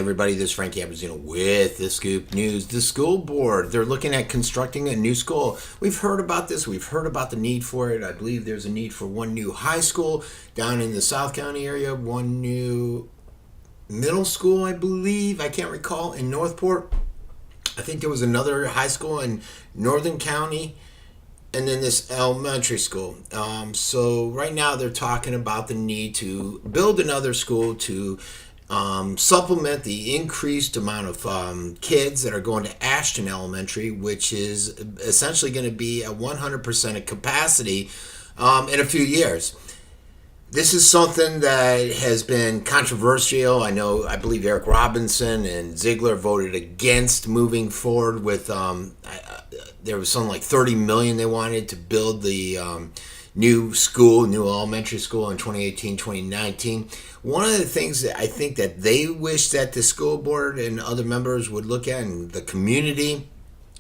everybody, this is Frankie Abbruzzino with the Scoop News. The school board, they're looking at constructing a new school. We've heard about this. We've heard about the need for it. I believe there's a need for one new high school down in the South County area, one new middle school, I believe. I can't recall, in Northport. I think there was another high school in Northern County, and then this elementary school. So right now they're talking about the need to build another school to supplement the increased amount of kids that are going to Ashton Elementary, which is essentially going to be at 100% of capacity in a few years. This is something that has been controversial. I believe Eric Robinson and Ziegler voted against moving forward with, there was something like $30 million they wanted to build the new elementary school in 2018, 2019. One of the things that I think that they wish that the school board and other members would look at, and the community,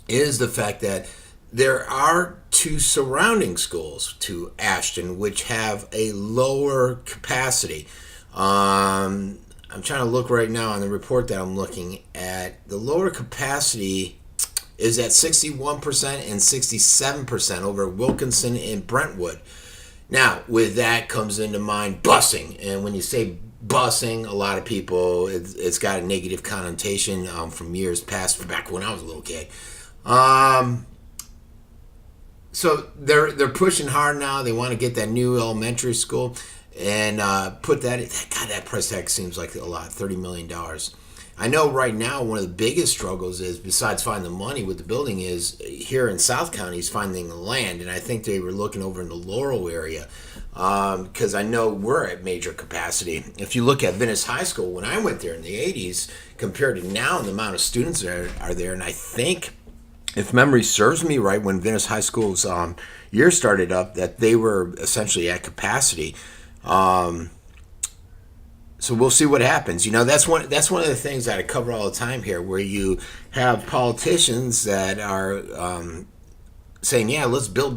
is the fact that there are two surrounding schools to Ashton which have a lower capacity. I'm trying to look right now on the report that I'm looking at. The lower capacity is at 61% and 67% over Wilkinson and Brentwood. Now, with that comes into mind busing. And when you say busing, a lot of people, it's got a negative connotation from years past, back when I was a little kid. So they're pushing hard now. They want to get that new elementary school and put that. God, that price tag seems like a lot. $30 million. I know right now one of the biggest struggles is, besides finding the money with the building, is here in South County is finding the land. And I think they were looking over in the Laurel area because I know we're at major capacity. If you look at Venice High School, when I went there in the 80s, compared to now, the amount of students that are there, and I think, if memory serves me right, when Venice High School's year started up, that they were essentially at capacity. So we'll see what happens. That's one of the things that I cover all the time here, where you have politicians that are saying, yeah, let's build.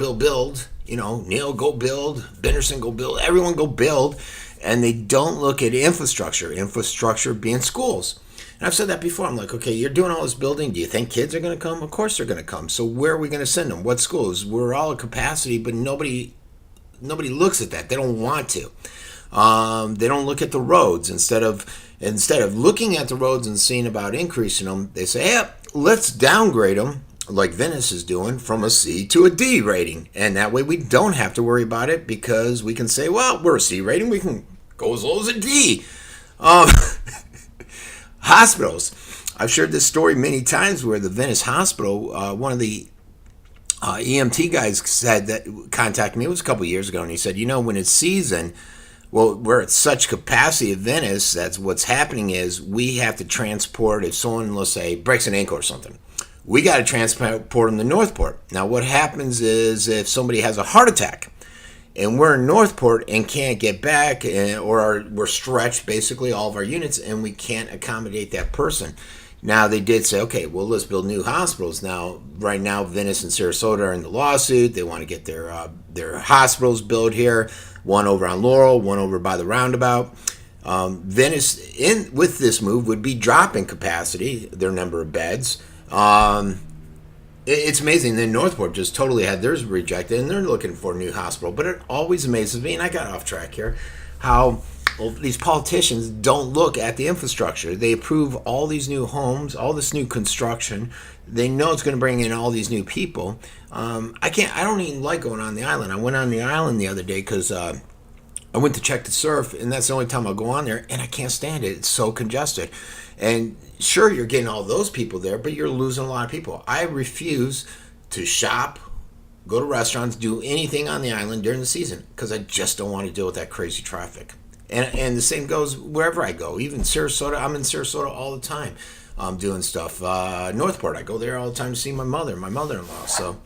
Neil, go build. Benderson, go build. Everyone go build. And they don't look at infrastructure being schools. And I've said that before. I'm like, okay, you're doing all this building. Do you think kids are going to come? Of course they're going to come. So where are we going to send them? What schools? We're all at capacity, but nobody looks at that. They don't want to. They don't look at the roads. Instead of looking at the roads and seeing about increasing them, they say, yeah, let's downgrade them, like Venice is doing, from a C to a D rating. And that way we don't have to worry about it, because we can say, well, we're a C rating. We can go as low as a D. Hospitals. I've shared this story many times where the Venice Hospital, one of the EMT guys contacted me, it was a couple years ago, and he said, when it's season, well, we're at such capacity at Venice, that's what's happening is we have to transport, if someone, let's say, breaks an ankle or something, we got to transport them to Northport. Now, what happens is if somebody has a heart attack, and we're in Northport and can't get back, we're stretched, basically, all of our units, and we can't accommodate that person. Now, they did say, okay, well, let's build new hospitals. Now, right now, Venice and Sarasota are in the lawsuit. They want to get their hospitals built here, one over on Laurel, one over by the roundabout. Venice, with this move, would be dropping capacity, their number of beds. It's amazing. Then Northport just totally had theirs rejected, and they're looking for a new hospital. But it always amazes me, and I got off track here, how these politicians don't look at the infrastructure. They approve all these new homes, all this new construction. They know it's going to bring in all these new people. I don't even like going on the island. I went on the island the other day because I went to check the surf, and that's the only time I'll go on there, and I can't stand it. It's so congested. And sure, you're getting all those people there, but you're losing a lot of people. I refuse to shop, go to restaurants, do anything on the island during the season, because I just don't want to deal with that crazy traffic. And the same goes wherever I go. Even Sarasota, I'm in Sarasota all the time doing stuff. Northport, I go there all the time to see my mother-in-law. So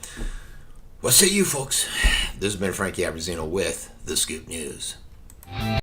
what say you, folks? This has been Frankie Abbruzzino with The Scoop News.